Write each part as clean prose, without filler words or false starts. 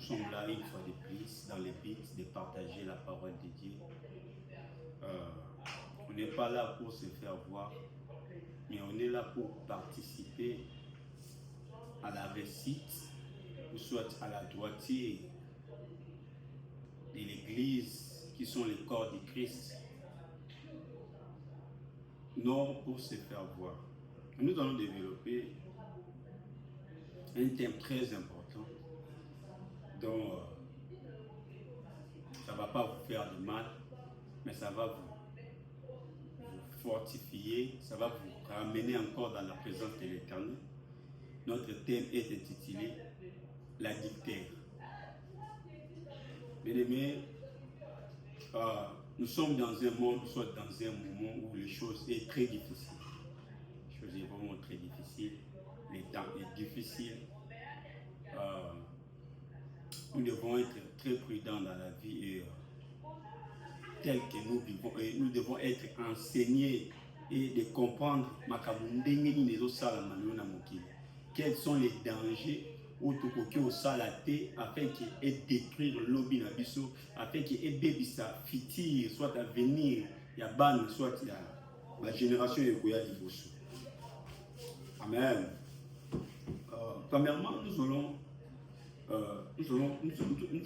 sommes là une fois de plus dans le but de partager la parole de Dieu. On n'est pas là pour se faire voir, mais on est là pour participer à la réussite, ou soit à la droiture de l'Église, qui sont les corps de Christ, non pour se faire voir. Nous allons développer un thème très important dont ça ne va pas vous faire de mal, mais ça va vous fortifier, ça va vous ramener encore dans la présence de l'Éternel. Notre thème est intitulé l'adultère. Bien-aimés, nous sommes dans un monde, soit dans un moment où les choses sont très difficiles. Les choses sont vraiment très difficiles. Les temps sont difficiles. Nous devons être très prudents dans la vie telle que nous vivons. Et nous devons être enseignés et de comprendre quels sont les dangers afin qu'il ait détruire l'obi na biso, afin qu'il ait bébisa fitir, soit à venir, il y a ban, soit il y a la génération de Goya Liboso. Amen. Premièrement, nous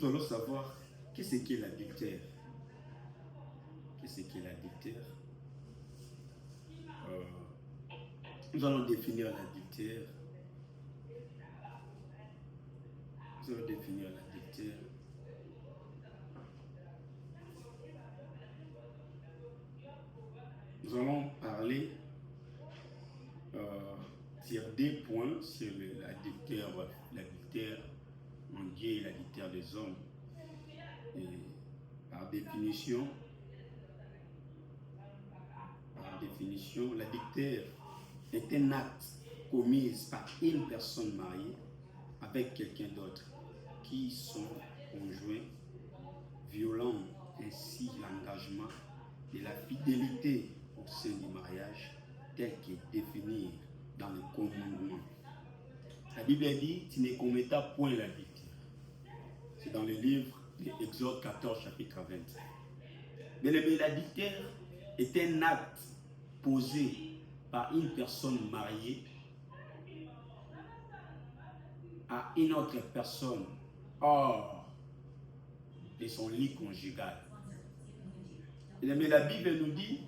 allons savoir qu'est-ce qu'est l'adultère. Qu'est-ce qu'est l'adultère? Nous allons définir l'adultère. Nous allons définir l'adultère. Nous allons parler sur des points sur l'adultère en Dieu et l'adultère des hommes. Et par définition, l'adultère est un acte commis par une personne mariée avec quelqu'un d'autre qui sont conjoints, violant ainsi l'engagement et la fidélité au sein du mariage tel qu'est défini dans le commandement. La Bible dit, tu ne commettras point l'adultère. C'est dans le livre d'Exode 14, chapitre 20. Mais l'adultère est un acte posé par une personne mariée à une autre personne hors de son lit conjugal. Mais la Bible nous dit,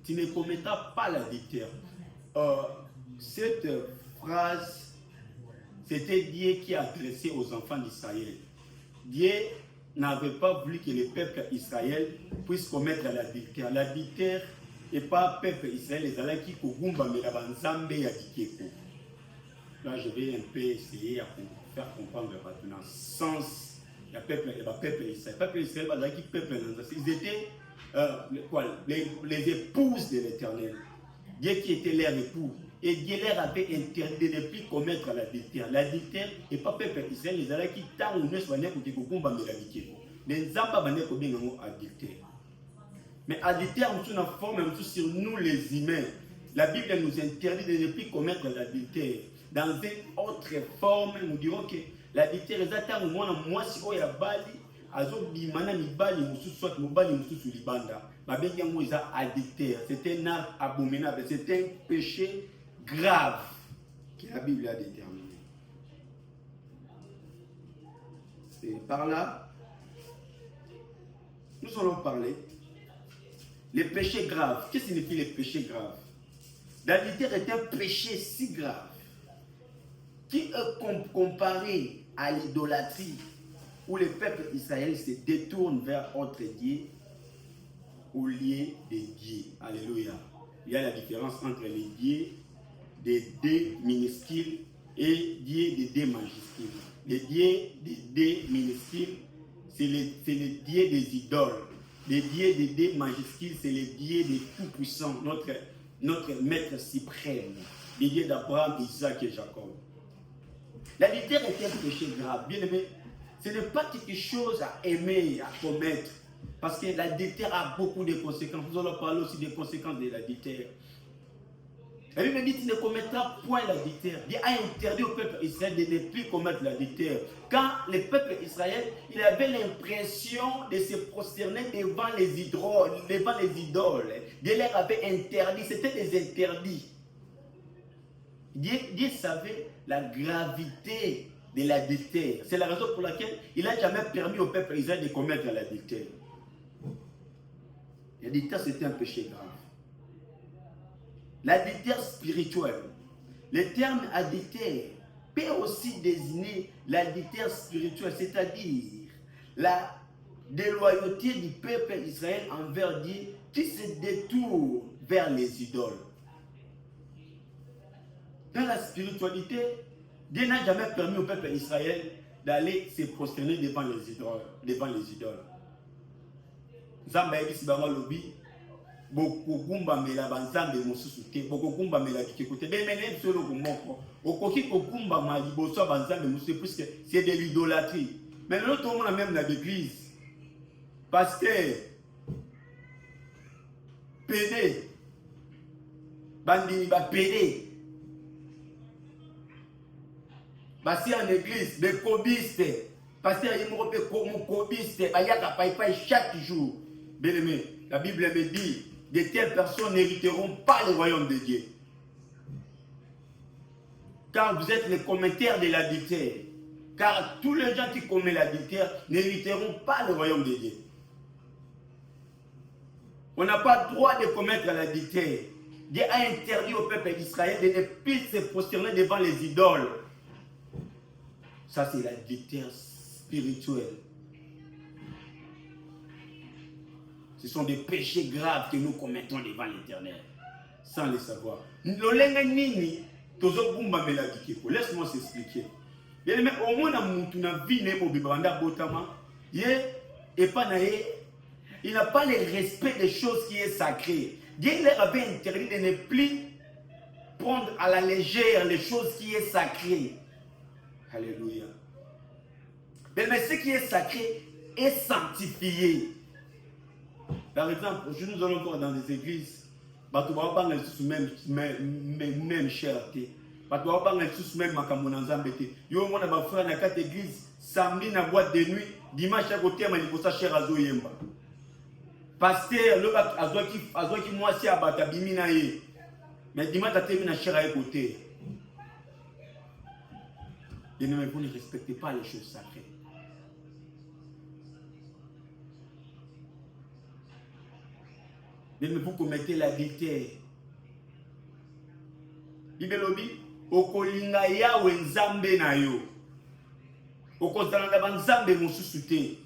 tu ne commettras pas l'adultère. Cette phrase, c'était Dieu qui a adressé aux enfants d'Israël. Dieu n'avait pas voulu que le peuple Israël puisse commettre l'adultère. L'adultère n'est pas peuple Israël, les alliés qui kogumba mais la banzambe ya dikeko. Là, je vais un peu essayer à faire comprendre maintenant le sens du peuple Israël. Le peuple Israël, ils étaient les épouses de l'Éternel. Dieu qui était leur époux. Et Dieu leur avait interdit de ne plus commettre l'adultère. L'adultère n'est pas peuple Israël, les alliés qui t'ont une soigné pour que kogumba mais la dikeko. Les zamba bané kobinga adultère. Mais adultère, nous sommes en forme sur nous les humains. La Bible nous interdit de ne plus commettre l'adultère. Dans une autre forme, nous dirons que l'adultère est à moi si on a bali, azo bimana mi bali musu soit mo bali musu sur libanda. Ma bien yango isa adultère. C'est un acte abominable, c'est un péché grave que la Bible a déterminé. Et par là, nous allons parler les péchés graves. Qu'est-ce que signifie les péchés graves? L'adultère est un péché si grave qui est comparé à l'idolâtrie où le peuple israélien se détourne vers autre Dieu au lieu de Dieu. Alléluia. Il y a la différence entre les dieux des D minuscules et dieux des D majuscules. Les dieux des D minuscules, c'est les dieux des idoles. Les dieux des D majuscules, c'est les dieux des tout-puissants, notre maître suprême, les dieux d'Abraham, Isaac et Jacob. L'adultère est un péché grave. Bien aimé, ce n'est pas quelque chose à aimer, à commettre. Parce que l'adultère a beaucoup de conséquences. Nous allons parler aussi des conséquences de l'adultère. La Bible dit tu ne commettras point l'adultère. Dieu a interdit au peuple Israël de ne plus commettre l'adultère. Quand le peuple Israël, il avait l'impression de se prosterner devant les idoles. Dieu leur avait interdit, c'était des interdits. Dieu savait la gravité de l'adultère. C'est la raison pour laquelle il n'a jamais permis au peuple Israël de commettre l'adultère. L'adultère, c'était un péché grave. L'adultère spirituel. Le terme adultère peut aussi désigner l'adultère spirituel, c'est-à-dire la déloyauté du peuple Israël envers Dieu qui se détourne vers les idoles. Dans la spiritualité, Dieu n'a jamais permis au peuple Israël d'aller se prosterner devant les idoles. Zamba ebisi bango lobi bokugumba mela banzambe mosusu te bokugumba mela kikote bemene solo komoko okoki kogumba ma liboso banzambe mosusu puisque c'est de l'idolâtrie. Mais l'autre on a même dans l'église pasteur pédé bandini ba pédé basi en église des cobistes pasteur yimoko pe comme cobiste bayaka paipai chaque jour. Bien-aimé, la Bible me dit de telles personnes n'hériteront pas le royaume de Dieu. Car vous êtes les commetteurs de l'adultère. Car tous les gens qui commettent l'adultère n'hériteront pas le royaume de Dieu. On n'a pas le droit de commettre l'adultère. Dieu a interdit au peuple d'Israël de ne plus se prosterner devant les idoles. Ça, c'est l'adultère spirituel. Ce sont des péchés graves que nous commettons devant l'Éternel, sans le savoir. Laisse-moi s'expliquer. Au moins, il n'a pas le respect des choses qui sont sacrées. Dieu leur avait interdit de ne plus prendre à la légère les choses qui sont sacrées. Alléluia. Mais ce qui est sacré est sanctifié. Par exemple, aujourd'hui nous allons encore dans des églises, même cherté. Même makambo-na-nzambe-te. Yo mona ba frère na quatre églises, samedi na boîte de nuit, dimanche à côté ma libosa cher azoyemba. Pasteur le ba azoki mwasi abata bimina ye. Mais dimanche atemi na cher à côté. Et ne vous ne respectez pas les choses sacrées. Mais vous commettez l'adultère. Bibelobi, okolinga yawe nzambe na yo. Okozalanga banzambe mosusu te. Il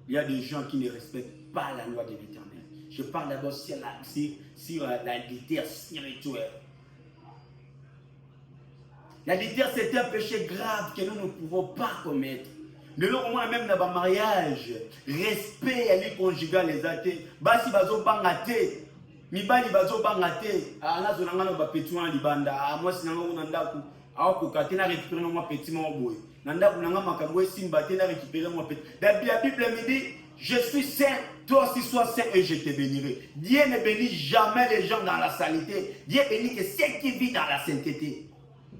y a des gens qui ne respectent pas la loi de l'Éternel. Je parle d'abord sur l'adultère spirituel. L'adultère, c'est un péché grave que nous ne pouvons pas commettre. De l'autre moment, même dans le mariage, respect à l'île conjugale les athées. Basi bazo bangate, mibali bazo bangate. Ana zonanga ba petuan libanda. Moi sinanga unandaku, awa kokate na récupérer moi petit mo boy. Nandaku nanga makambo simba te na récupérer moi petit. La Bible me dit, je suis saint, toi aussi sois saint et je te bénirai. Dieu ne bénit jamais les gens dans la saleté. Dieu bénit que ceux qui vivent dans la sainteté.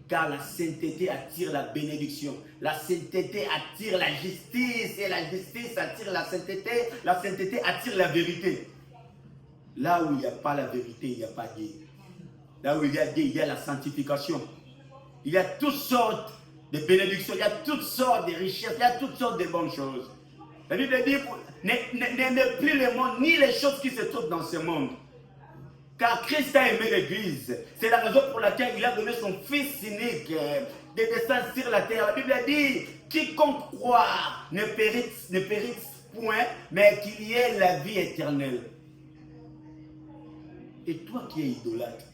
Car la sainteté attire la bénédiction. La sainteté attire la justice. Et la justice attire la sainteté attire la vérité. Là où il n'y a pas la vérité, il n'y a pas Dieu. Là où il y a Dieu, il y a la sanctification. Il y a toutes sortes de bénédictions, il y a toutes sortes de richesses, il y a toutes sortes de bonnes choses. La Bible dit, n'aimez plus le monde, ni les choses qui se trouvent dans ce monde. Car Christ a aimé l'Église. C'est la raison pour laquelle il a donné son Fils unique de descendre sur la terre. La Bible dit, quiconque croit ne périsse point, mais qu'il y ait la vie éternelle. Et toi qui es idolâtre,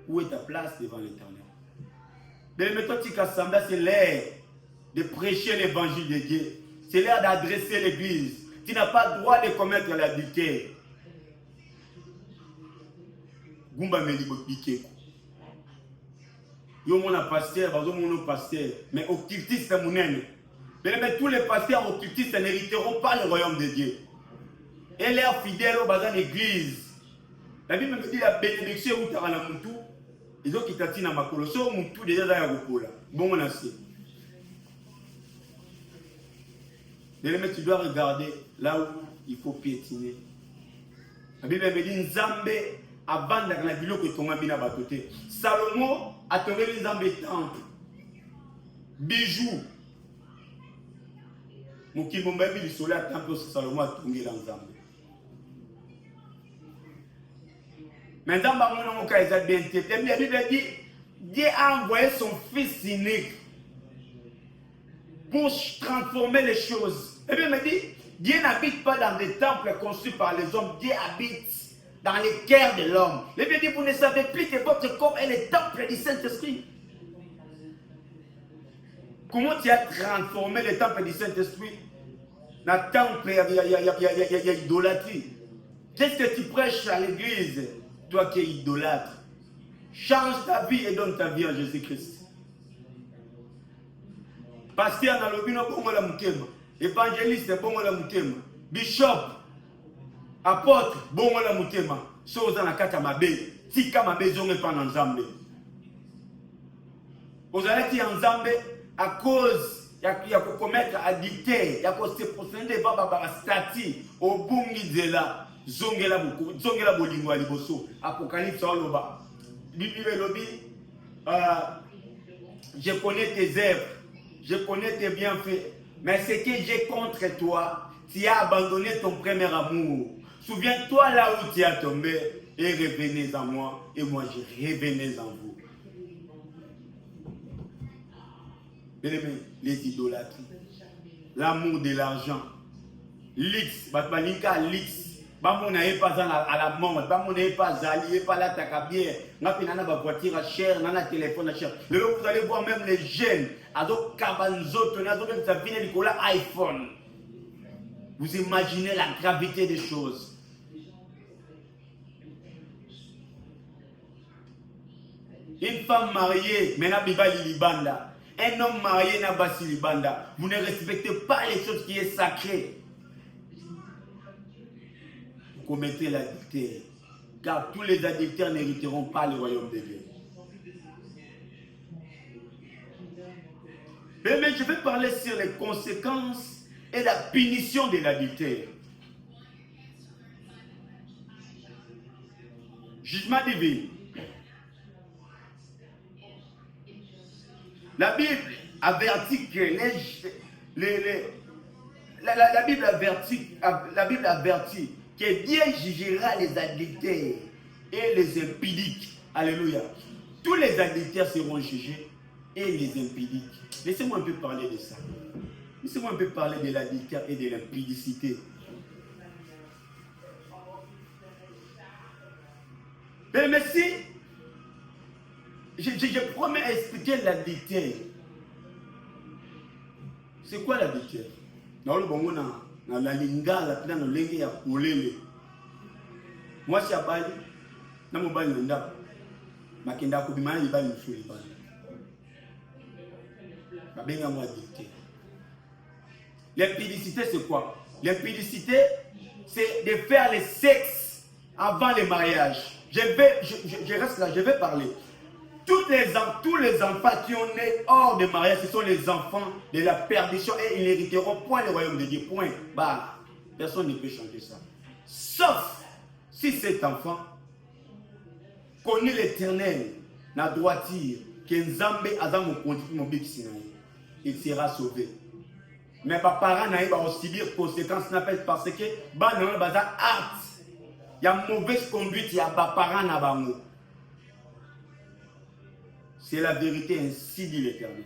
où est ta place devant l'Éternel? Mais maintenant, c'est l'heure de prêcher l'évangile de Dieu. C'est l'heure d'adresser l'Église. Tu n'as pas le droit de commettre l'adultère. Gumba melibo bikeko. Yo mona pasteur, bazo mono pasteur, mais occultiste munene. Mais tous les pasteurs occultistes n'hériteront pas le royaume de Dieu. Et leurs fidèles au bazar l'église. La Bible me dit la bénédiction où tu as la moutou, Ils ont quitté na makolo. So mutu déjà dans ya kokola. Bon on a c'est. Tu dois regarder là où il faut piétiner. La Bible me dit Nzambe avant de biloko etonga bina batote. Salomo a tombé Nzambe temple. Bijoux. Mokimbo mbabi lisolo ya temple Salomo a tombé dans Nzambe. Maintenant, mon cas est bien traité. La Bible dit Dieu a envoyé son fils unique pour transformer les choses. Et bien, il me dit Dieu n'habite pas dans des temples conçus par les hommes. Dieu habite dans les cœurs de l'homme. La Bible dit vous ne savez plus que votre corps est le temple du Saint-Esprit. Comment tu as transformé le temple du Saint-Esprit? Dans le temple, il y a idolâtrie. Qu'est-ce que tu prêches à l'église? Toi qui es idolâtre, change ta vie et donne ta vie à Jésus-Christ. Pasteur dans le bino bongo la mukema, évangéliste bongo la mukema, bishop, apôtre bongo la mukema, soza na kata mabe, tika mabe zonge pa na Nzambe. Ozalaki ya Nzambe à cause ya commettre adultère, ya ko se procéder baba ba stati obungi zela. Zongela bolingo ya liboso. Apocalypse oloba. Bible lobi je connais tes œuvres, je connais tes bienfaits, mais ce que j'ai contre toi, tu as abandonné ton premier amour. Souviens-toi là où tu as tombé et revenez en moi et moi je revenais en vous. Les idolâtries, l'amour de l'argent, l'X, batbalika l'X. Bamon n'est pas à la mort, Bamon n'est pas allié, pas la tacabière, n'a pas voiture chère, n'a pas téléphone cher. Le jour vous allez voir même les jeunes, ado kabanzo, tonado même ça vient Nicolas iPhone. Vous imaginez la gravité des choses. Une femme mariée, maintenant Bibali Libanda. Un homme marié n'a pas si Libanda. Vous ne respectez pas les choses qui sont sacrées. Commettez l'adultère, car tous les adultères n'hériteront pas le royaume de Dieu. Mais je vais parler sur les conséquences et la punition de l'adultère. Jugement divin. La Bible avertit que la Bible avertit que Dieu jugera les adultères et les impudiques. Alléluia. Tous les adultères seront jugés et les impudiques. Laissez-moi un peu parler de ça. Laissez-moi un peu parler de l'adultère et de l'impudicité. Mais si je promets à expliquer l'adultère. C'est quoi l'adultère? Dans le bon na la lingala pina no lenge ya kolele. Moi si abali na mobali ndako makenda ko bimana libali musuli bana. Babenga moi adultère. L'impudicité c'est quoi? L'impudicité c'est de faire le sexe avant le mariage. Je reste là, je vais parler. Tous les enfants qui ont né hors de mariage, ce sont les enfants de la perdition et ils n'hériteront point le royaume de Dieu. Point. Bah, personne ne peut changer ça. Sauf si cet enfant connaît l'Éternel, la droiture, que Nzambe Adam il sera sauvé. Mais par parents vont subir conséquences parce que il y a mauvaise conduite, il y a parents na bango. C'est la vérité, ainsi dit l'Éternel.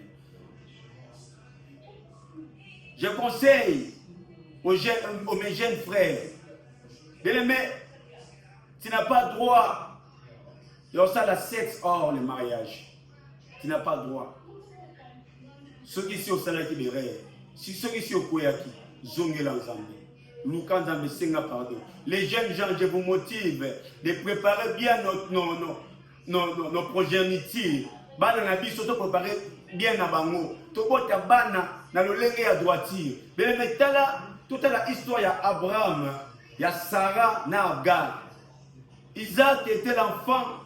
Je conseille aux mes jeunes frères, mais tu n'as pas droit, il y a ça la sexe hors le mariage. Tu n'as pas droit. Ceux qui sont au salaki de rêve, ceux qui sont au koyaki, zongela nzambe. Luka nzambe senga pardon. Les jeunes gens, je vous motive de préparer bien nos progénitures. Bana na biso to préparer bien na bango. To bota bana na lolenge ya droiture. Mais metala toute la histoire ya Abraham, ya Sarah na Agar. Isaac était l'enfant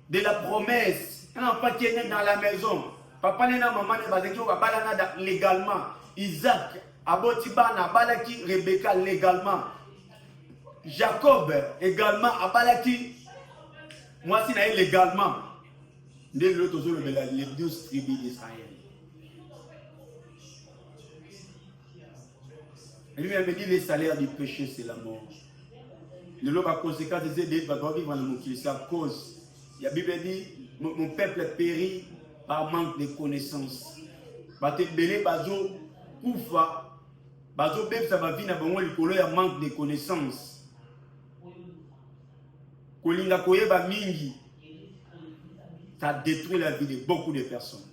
de la promesse. Un enfant qui est né dans la maison. Papa n'est pas maman n'est pas légalement. Isaac, Abotibana, Balaki, Rebecca légalement. Jacob également, Abalaki, moi si naïe légalement. Les 12 tribus d'Israël. Lui-même dit le salaire du péché, c'est la mort. Le lot va conséquence des aides va vivre dans mon c'est à cause. La Bible dit mon peuple périt par manque de connaissances. Bate belé bazo koufa bazo beb ça va vivre dans bon likolo ya manque de connaissances. Kolinga koyeba mingi. Ça détruit la vie de beaucoup de personnes.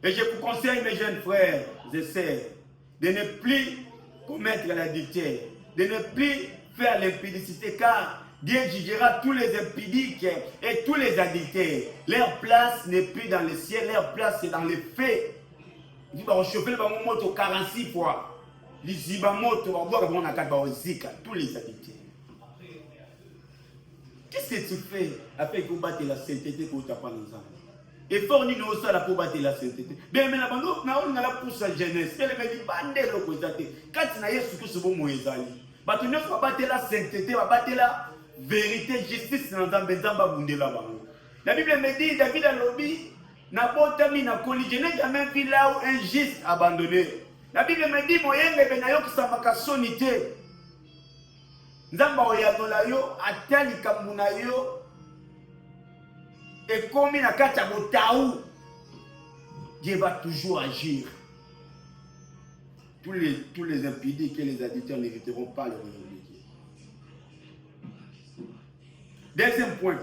Et je vous conseille, mes jeunes frères et sœurs, de ne plus commettre l'adultère, de ne plus faire l'impudicité, car Dieu jugera tous les impudiques et tous les adultères. Leur place n'est plus dans le ciel, leur place c'est dans les faits. Il va chauffer le moto 46 fois. Les zibamoto va voir comment on a tous les adultères. Qu'est-ce que tu fais afin que vous battez la sainteté pour ta part dans et pour nous aussi la pour battre la sainteté. Bien mais la bande on a la pour sa jeunesse. Elle me dit bande le côté. Quand tu n'as Yesu que ce bon moïsali. Bah tu ne vas battre la sainteté, va battre la vérité, justice dans un bezamba bundela bango. La Bible me dit David a lobby n'a pas terminé na colligé n'a jamais vu là où un juste abandonné. La Bible me dit moyen me benayo qui sa makasonité. Nzamba oyatola yo atali kamuna yo et comme na kati ya botaou Dieu va toujours agir. Tous les impudiques et les addicteurs n'hériteront pas le royaume de Dieu. Deuxième point,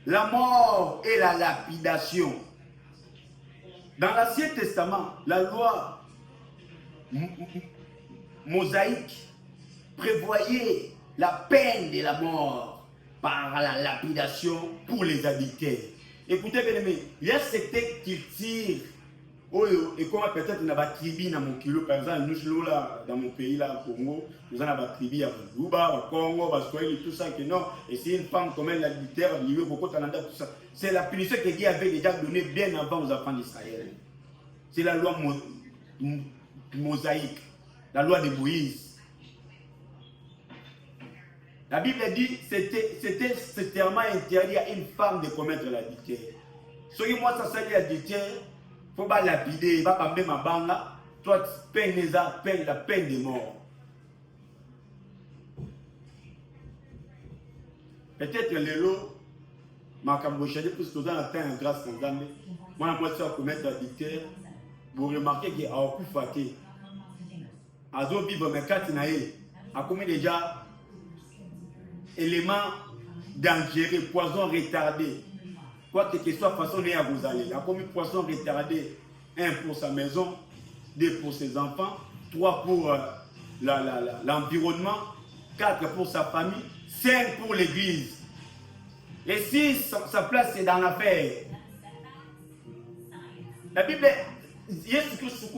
la mort et la lapidation. Dans l'Ancien Testament, la loi mosaïque prévoyait la peine de la mort par la lapidation pour les adultères. Écoutez bien aimé, il y a certains qui tirent et comme peut-être dans la tribu dans mon kilo, par exemple nous là dans mon pays là Congo, nous avons la tribu à Luba, à Congo, à Swahili, tout ça que non, et c'est une femme comme elle l'adultère, liée beaucoup de Canada, tout ça. C'est la punition que Dieu avait déjà donnée bien avant aux enfants d'Israël. C'est la loi mosaïque, la loi de Moïse. La Bible dit que c'était strictement interdit à une femme de commettre l'adultère. Ce qui moi ça c'est l'adultère, il faut pas lapider, il va pas mettre ma banga, toi peine la peine de mort. Peut-être le lot, ma cambochade, parce que nous avons atteint un grâce en Zambie. Moi, je peux commettre l'adultère, vous remarquez qu'il y a un coup faté. À zo vivre, mais quand il a commis déjà éléments dangereux, poison retardé. Quoi que ce soit, façon à vous aller. Il a commis poison retardé. 1 pour sa maison, 2 pour ses enfants, 3 pour l'environnement, 4 pour sa famille, 5 pour l'église. Et 6, sa place c'est dans l'affaire. La Bible, Yesu Christ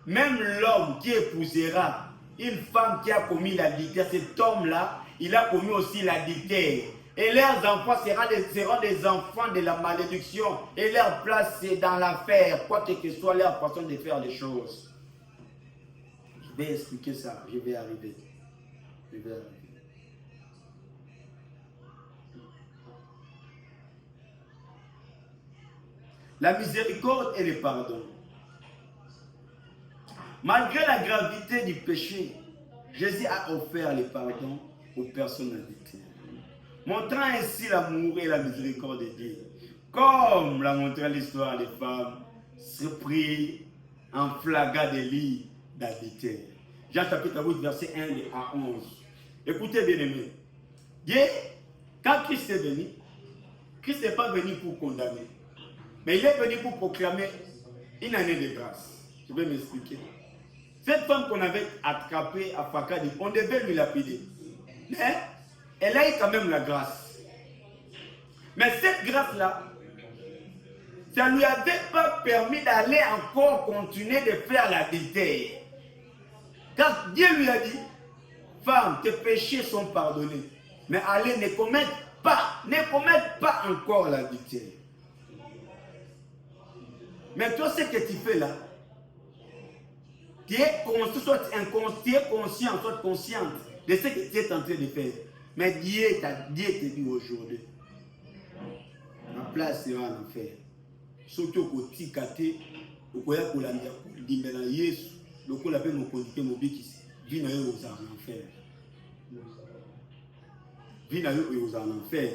même l'homme qui épousera une femme qui a commis l'adultère, cet homme-là, il a commis aussi l'adultère. Et leurs enfants seront des enfants de la malédiction. Et leur place, c'est dans l'affaire, quoi que ce soit leur façon de faire les choses. Je vais expliquer ça, je vais arriver. La miséricorde et le pardon. Malgré la gravité du péché, Jésus a offert le pardon aux personnes adultères, montrant ainsi l'amour et la miséricorde de Dieu, comme l'a montré l'histoire des femmes surprises en flagrant délit d'adultère. Jean chapitre 8, verset 1 à 11. Écoutez bien aimé, Dieu, quand Christ est venu, Christ n'est pas venu pour condamner, mais il est venu pour proclamer une année de grâce. Je vais m'expliquer. Cette femme qu'on avait attrapée à Fakadi, on devait lui lapider. Mais elle a eu quand même la grâce. Mais cette grâce-là, ça ne lui avait pas permis d'aller encore continuer de faire l'adultère. Car Dieu lui a dit, femme, tes péchés sont pardonnés. Mais allez, ne commettent pas encore l'adultère. Mais toi, ce que tu fais là, tu es conscient, soit consciente de ce que tu es en train de faire. Mais Dieu te dit aujourd'hui, ma place sera en enfer. Surtout au Tikate, au Koya Kolambia, Dimbena Yesu, le Kola Pe Mokondike Mobikis, Vina Yo aux en enfer. Vina Yo aux en enfer.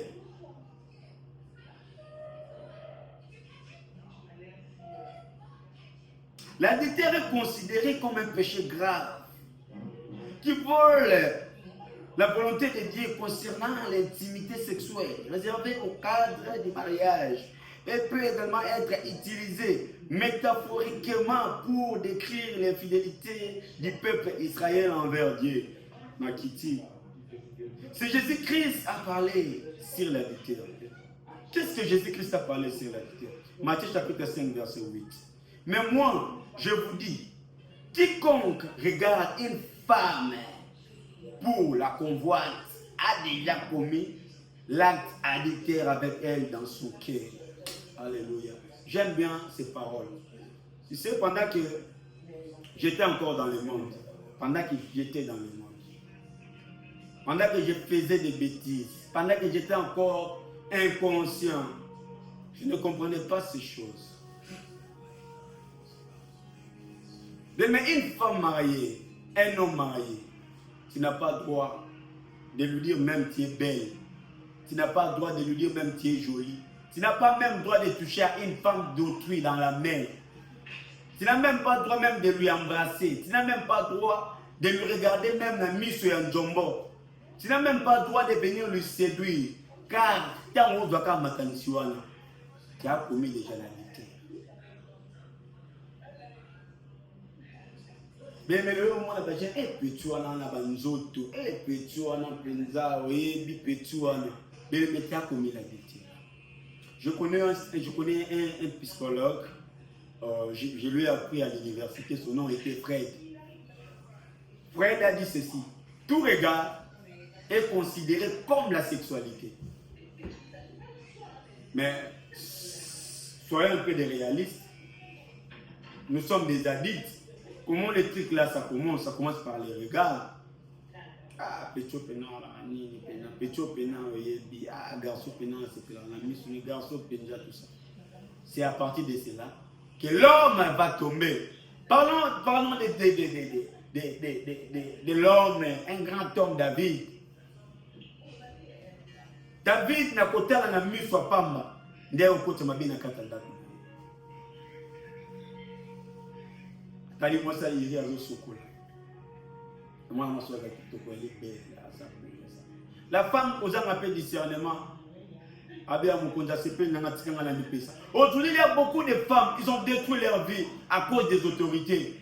L'adultère est considéré comme un péché grave qui vole la volonté de Dieu concernant l'intimité sexuelle réservée au cadre du mariage et peut également être utilisé métaphoriquement pour décrire l'infidélité du peuple israélien envers Dieu. Makiti. C'est Jésus-Christ a parlé sur l'adultère. Qu'est-ce que Jésus-Christ a parlé sur l'adultère? Matthieu chapitre 5 verset 8. Mais moi, je vous dis, quiconque regarde une femme pour la convoite a déjà commis l'acte adultère avec elle dans son cœur. Alléluia. J'aime bien ces paroles. Tu sais, pendant que j'étais encore dans le monde, pendant que j'étais dans le monde, pendant que je faisais des bêtises, pendant que j'étais encore inconscient, je ne comprenais pas ces choses. Mais une femme mariée, un homme marié, tu n'as pas le droit de lui dire même tu es belle. Tu n'as pas le droit de lui dire même tu es jolie. Tu n'as pas même le droit de toucher à une femme d'autrui dans la main. Tu n'as même pas le droit même de lui embrasser. Tu n'as même pas le droit de lui regarder même la mise sur un jumbo. Tu n'as même pas le droit de venir lui séduire. Car tant on doit quand tu as commis déjà la vérité. Mais le monde a dit, petit wana na banzoto, petit wana penza, oui, petit wana. Mais le métier a commis la vérité. Je connais un psychologue, je lui ai appris à l'université, son nom était Fred. Fred a dit ceci, tout regard est considéré comme la sexualité. Mais soyons un peu des réalistes, nous sommes des adultes. Comment le truc là ça commence? Ça commence par les regards. Ah, petit pénal, petit pénal, garçon pénal, c'est là, la mise sur les garçons pénal, tout ça. C'est à partir de cela que l'homme va tomber. Parlons de l'homme, un grand homme David. David n'a pas été la mise sur Pamba. Ndé au côté mabina katanda. Tali moi ça il y a un sokola. Moi je suis avec kitoko elle est belle. La femme aux gens appellent discernement. Aujourd'hui, il y a beaucoup de femmes, ils ont détruit leur vie à cause des autorités.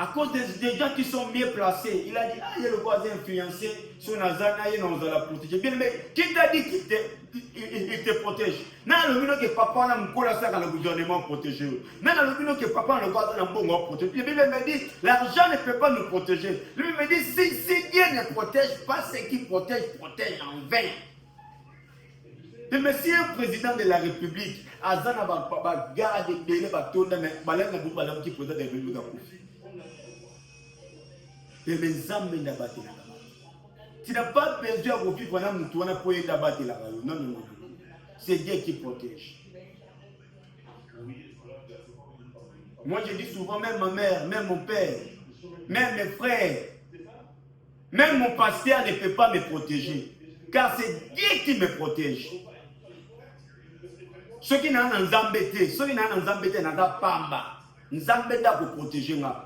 À cause des gens qui sont mieux placés. Il a dit, ah, il y a le voisin influencé, son Nazana, il nous a la protéger. Bien, mais qui t'a dit qu'il te protège? Non, le minute que papa n'a pas ça quand le gouvernement protège. Non, le minute que papa n'a pas ça quand le protège. Lui me dit, l'argent ne peut pas nous protéger. Lui me dit, si Dieu ne protège pas, ce qui protège en vain. Le monsieur président de la République, Azana va garder les bâtons, mais Balen n'a pas l'homme qui président de la République. Tu n'as pas besoin de vivre dans le monde pour être abattu là. Non, non, non. C'est Dieu qui protège. Moi, je dis souvent, même ma mère, même mon père, même mes frères, même mon pasteur ne peut pas me protéger. Car c'est Dieu qui me protège. Ceux qui n'ont pas d'embêté, ceux qui n'ont pas d'embêté, n'ont pas pamba. N'embêté pour protéger moi.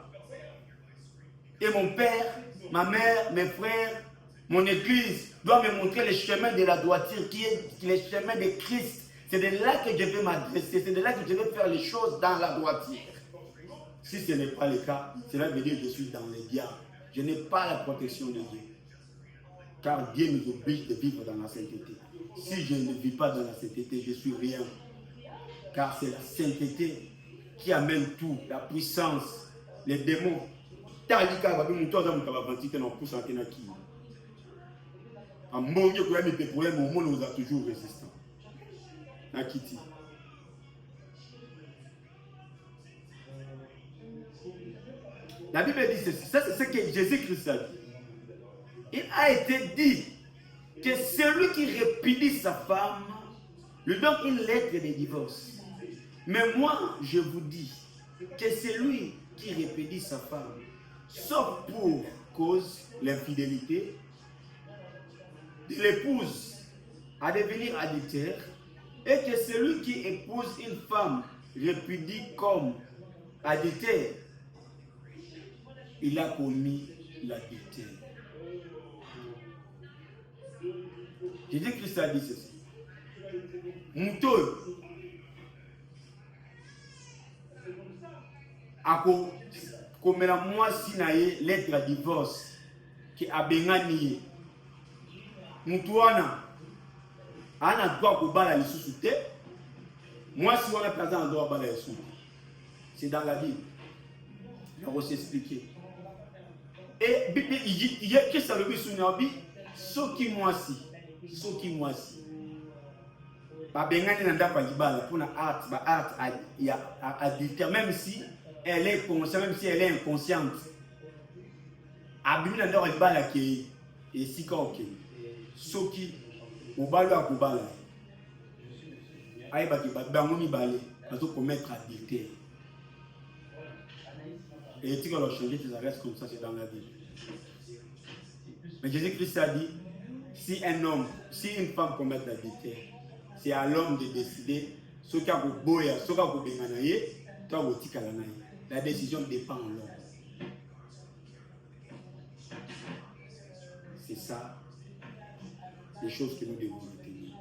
Et mon père, ma mère, mes frères, mon église doit me montrer le chemin de la droiture qui est le chemin de Christ. C'est de là que je vais m'adresser, c'est de là que je vais faire les choses dans la droiture. Si ce n'est pas le cas, cela veut dire que je suis dans les diables. Je n'ai pas la protection de Dieu. Car Dieu nous oblige de vivre dans la sainteté. Si je ne vis pas dans la sainteté, je suis rien. Car c'est la sainteté qui amène tout, la puissance, les démons. talika babi mutu aza mutu abavanti te na pousse ante na kii ambongi koya mipe problème au monde oza toujours résistant na kiti. La Bible dit ceci, ça c'est ce que Jésus-Christ a dit. Il a été dit que celui qui répudie sa femme lui donne une lettre de divorce. Mais moi, je vous dis que celui qui répudie sa femme, sauf pour cause l'infidélité de l'épouse à devenir adultère, et que celui qui épouse une femme répudie comme adultère, il a commis l'adultère. Jésus-Christ a dit ceci. Mouton ako komela mwasi na ye lettre de divorce ki abengani mutu wana ana droit kobala lisusu te, mwasi wana présent droit bala lisusu. C'est dans la Bible. Je vais vous expliquer. Et il y a que ça le dit sur Nabi, soki mwasi ba bengani na ndapa libala pour na art ya adultère, même si elle est consciente, même si elle est inconsciente. Abimi na ndapa libala ki esika oke soki obalo akobala ayeba ki bango mibale bazo commettre adultère. Et tu vas changer tes arrêts comme ça, c'est dans la Bible. Mais Jésus-Christ a dit, si une femme commet l'adultère, c'est à l'homme de décider ce qu'il y a pour boya, ce qu'il y a pour benganaye, toi vous tika la naye. La décision dépend de l'homme. C'est ça, les choses que nous devons retenir.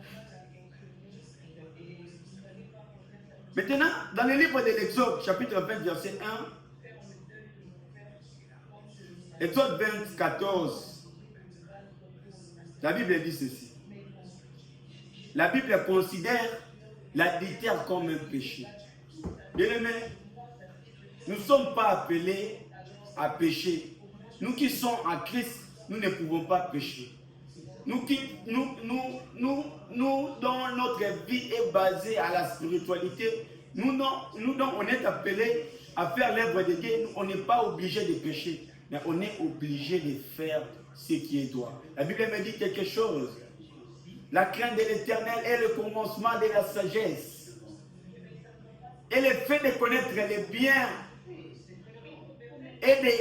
Maintenant, dans le livre de l'Exode, chapitre 20, verset 1, Exode 20, 14, la Bible dit ceci. La Bible considère l'adultère comme un péché. Bien-aimés, nous ne sommes pas appelés à pécher. Nous qui sommes en Christ, nous ne pouvons pas pécher. Nous dont notre vie est basée à la spiritualité, on est appelés à faire l'œuvre de Dieu. On n'est pas obligé de pécher. Mais on est obligé de faire ce qui est droit. La Bible me dit quelque chose. La crainte de l'Éternel est le commencement de la sagesse. Et le fait de connaître les biens et de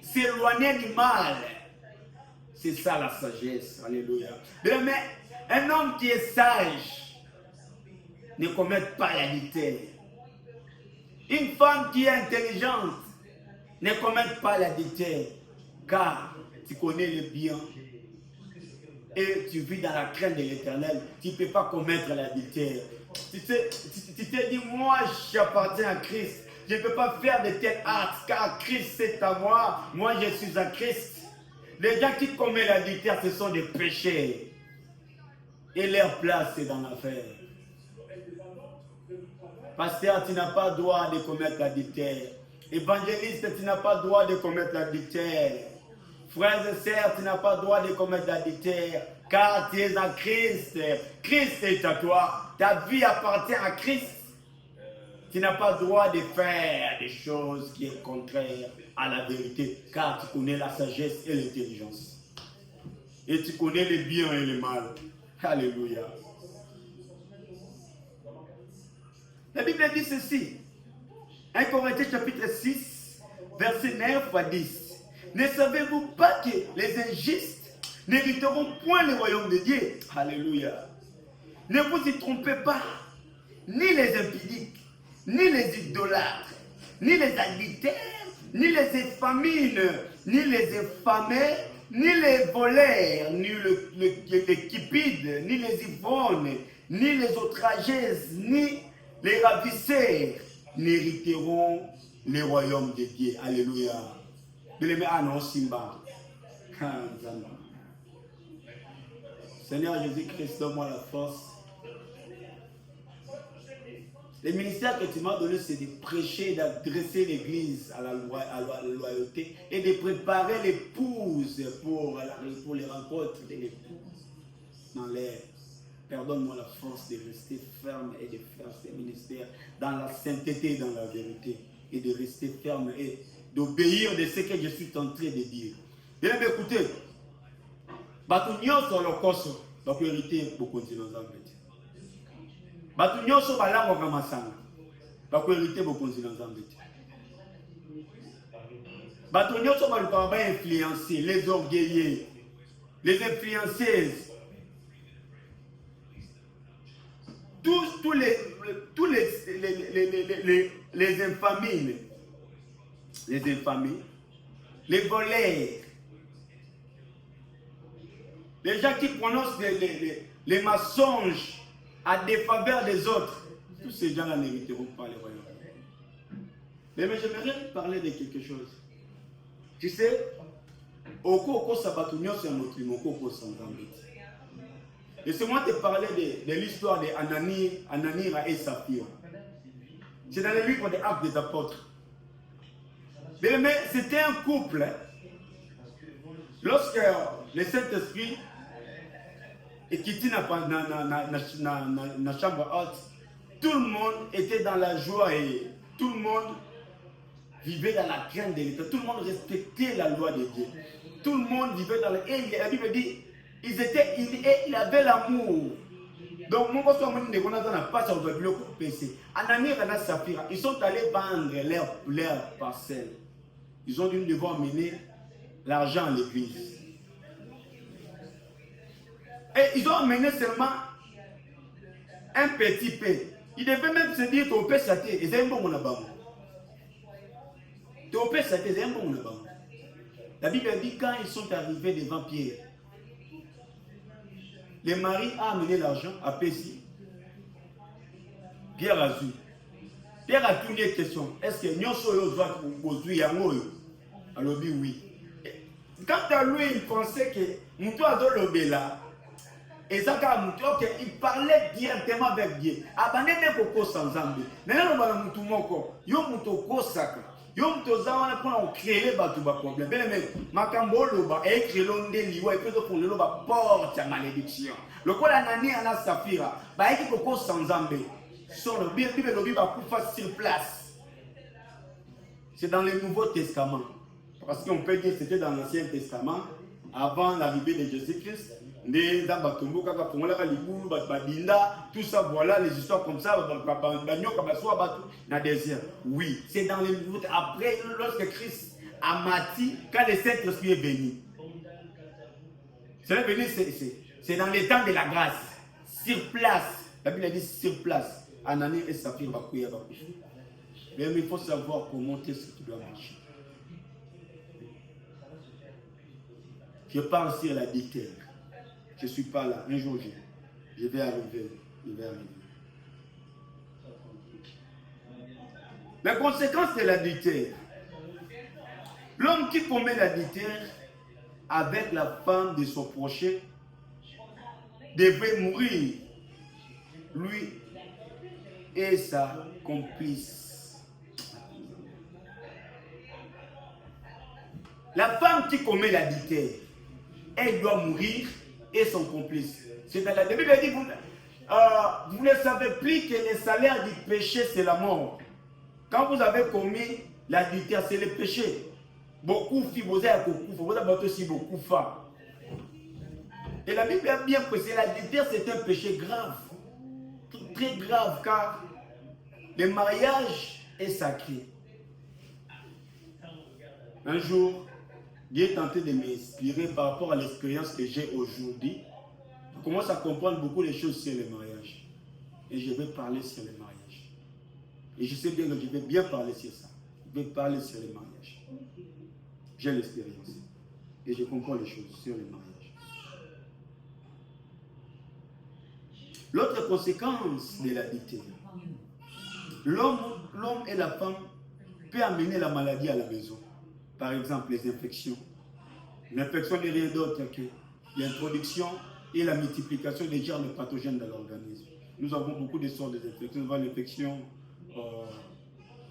s'éloigner du mal, c'est ça la sagesse. Alléluia. Mais un homme qui est sage ne commet pas l'adultère. Une femme qui est intelligente ne commette pas l'adultère, car tu connais le bien et tu vis dans la crainte de l'Éternel. Tu ne peux pas commettre l'adultère. Tu te dis, moi j'appartiens à Christ. Je ne peux pas faire de tels actes, car Christ c'est à moi. Moi je suis à Christ. Les gens qui commettent l'adultère, ce sont des péchés. Et leur place c'est dans l'affaire. Pasteur, tu n'as pas le droit de commettre l'adultère. Évangéliste, tu n'as pas le droit de commettre l'adultère. Frères et sœurs, tu n'as pas le droit de commettre l'adultère, car tu es en Christ. Christ est à toi. Ta vie appartient à Christ. Tu n'as pas le droit de faire des choses qui sont contraires à la vérité, car tu connais la sagesse et l'intelligence. Et tu connais le bien et le mal. Alléluia. La Bible dit ceci. 1 Corinthiens chapitre 6, verset 9 à 10. Ne savez-vous pas que les injustes n'hériteront point le royaume de Dieu? Alléluia. Ne vous y trompez pas. Ni les impudiques, ni les idolâtres, ni les adultères, ni les effamines, ni les effamés, ni les voleurs, ni les cupides, ni les ivrognes, ni les outrageuses, ni les ravisseurs n'hériteront le royaume de Dieu. Alléluia. Seigneur Jésus-Christ, donne-moi la force. Le ministère que tu m'as donné, c'est de prêcher, d'adresser l'église à la loyauté et de préparer l'épouse pour les rencontres de l'époux dans l'air. Pardonne-moi la force de rester ferme et de faire ce ministère dans la sainteté et dans la vérité. Et de rester ferme et d'obéir de ce que je suis en train de dire. Bien écoutez, Batunyo sur le coso, donc hérité pour continuer dans le métier. Batunyo sur la langue comme ça, donc hérité pour continuer dans le métier. Batunyo sur le travail influencé, les orgueillés, les influenceuses. Tous les infamies, les voleurs, les gens qui prononcent les mensonges à défaveur des autres, tous ces gens-là n'hériteront pas les royaumes. Mais j'aimerais parler de quelque chose. Tu sais, Oko Sabatunyo, c'est un autre mot, Oko Sangambit. Et c'est moi qui te parlais de l'histoire d'Ananira et Saphira. C'est dans le livre des Actes des Apôtres. Mais c'était un couple. Lorsque le Saint-Esprit est quitté dans la chambre haute, tout le monde était dans la joie et tout le monde vivait dans la crainte de l'État. Tout le monde respectait la loi de Dieu. Tout le monde vivait dans la... Et la Bible dit, il avait l'amour. Donc, mon poste, Ananias et Saphira, ils sont allés vendre leur parcelle. Ils ont dû devoir amener l'argent à l'église. Et ils ont amené seulement un petit peu. Ils devaient même se dire qu'on peut s'attendre. Et c'est un bon monabam. On peut s'attendre, c'est un bon monabam. La Bible dit quand ils sont arrivés devant Pierre, le mari a amené l'argent à Pessi. Pierre a vu. Pierre a tourné une question. Est-ce que nous sommes doit construire un mot? Alors oui. Quand à lui, il pensait que Moutou a donné le béla. Et ça, il parlait directement avec Dieu. Abandonné beaucoup sans Zambie. Maintenant, on va Moutou Moko. Yo Moutou Kosaka. Yo Moutou Zawana pour créer les problèmes. Mais Makambo Loba et créer l'onde liwa et puis pour le Loba porte à malédiction. Le quoi la nani à la Saphira. Bah, il faut sans Zambie. Sur le Bible, le Bible va faire sur place. C'est dans le Nouveau Testament. Parce qu'on peut dire que c'était dans l'Ancien Testament, avant l'arrivée de Jésus-Christ. Tout ça, voilà les histoires comme ça, oui, c'est dans le Nouveau Testament. Après, lorsque Christ a mati, quand le Saint-Esprit est venu. C'est dans les temps de la grâce. Sur place. La Bible dit sur place. Ananias et Saphira va courir. Mais il faut savoir comment est-ce que tu dois marcher. Je parle sur la dictature. Je ne suis pas là. Un jour, je vais arriver. La conséquence de la dictature. L'homme qui commet la dictature avec la femme de son prochain devait mourir. Lui et sa complice. La femme qui commet la dictature, elle doit mourir et son complice. C'est dans la Bible, dit, vous ne savez plus que le salaire du péché, c'est la mort. Quand vous avez commis l'adultère, c'est le péché. Beaucoup de filles, vous avez aussi beaucoup de femmes. Et la Bible a bien précisé, l'adultère, c'est un péché grave. Très grave, car le mariage est sacré. Un jour, Dieu est tenté de m'inspirer par rapport à l'expérience que j'ai aujourd'hui. Je commence à comprendre beaucoup de choses sur le mariage. Et je vais parler sur le mariage. Et je sais bien que je vais bien parler sur ça. Je vais parler sur le mariage. J'ai l'expérience. Et je comprends les choses sur le mariage. L'autre conséquence de la dictature. L'homme et la femme peuvent amener la maladie à la maison. Par exemple, les infections. L'infection n'est rien d'autre que l'introduction et la multiplication des germes pathogènes dans l'organisme. Nous avons beaucoup de sortes d'infections. Nous avons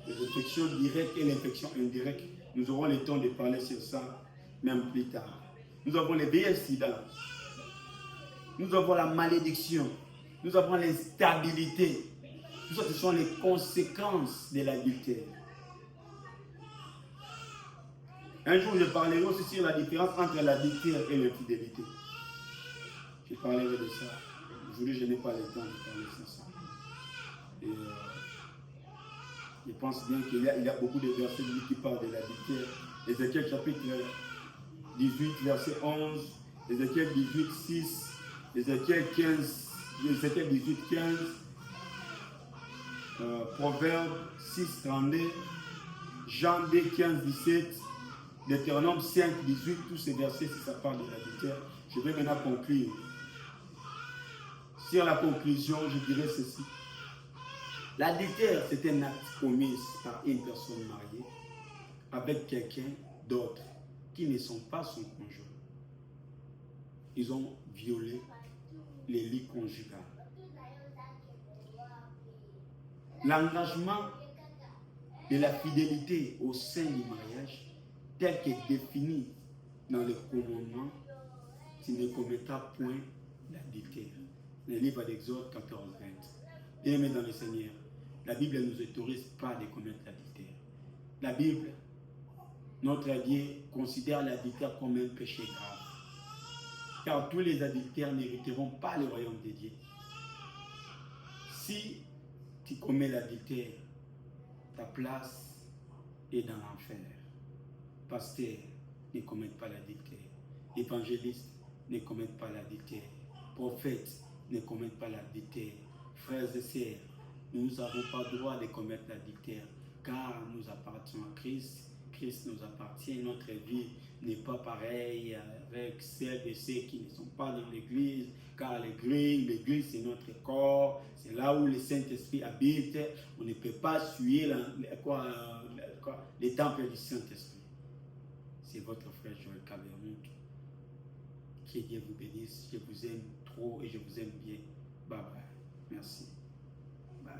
l'infection directe et l'infection indirecte. Nous aurons le temps de parler sur ça, même plus tard. Nous avons les VIH-Sida. Nous avons la malédiction. Nous avons l'instabilité. Tout ça, ce sont les conséquences de l'adultère. Un jour, je parlerai aussi sur la différence entre l'adultère et l'infidélité. Je parlerai de ça. Aujourd'hui, je n'ai pas le temps de parler de ça. Et je pense bien qu'il y a beaucoup de versets qui parlent de l'adultère. Ézéchiel chapitre 18, verset 11, Ézéchiel 18, 6, Ézéchiel 18, 15, Proverbe 6, 32, Jean 2, 15, 17, Deutéronome 5, 18, tous ces versets, si ça parle de l'adultère. Je vais maintenant conclure. Sur la conclusion, je dirais ceci. L'adultère, c'est un acte commis par une personne mariée avec quelqu'un d'autre qui ne sont pas son conjoint. Ils ont violé les lits conjugaux. L'engagement de la fidélité au sein du mariage, tel qu'est défini dans le commandement, tu ne commettras point l'adultère. Le livre d'Exode 14, 20. Bien-aimés dans le Seigneur, la Bible ne nous autorise pas de commettre l'adultère. La Bible, notre Dieu, considère l'adultère comme un péché grave. Car tous les adultères n'hériteront pas le royaume de Dieu. Si tu commets l'adultère, ta place est dans l'enfer. Pasteur, ne commettent pas l'adultère. Évangélistes, ne commettent pas l'adultère. Prophètes, ne commettent pas l'adultère. Frères et sœurs, nous n'avons pas le droit de commettre l'adultère, car nous appartenons à Christ. Christ nous appartient. Notre vie n'est pas pareille avec celle de ceux qui ne sont pas dans l'église, car l'église c'est notre corps, c'est là où le Saint-Esprit habite. On ne peut pas suivre les temples du Saint-Esprit. C'est votre frère Joël Cabernouk. Que Dieu vous bénisse. Je vous aime trop et je vous aime bien. Bye bye. Merci. Bye.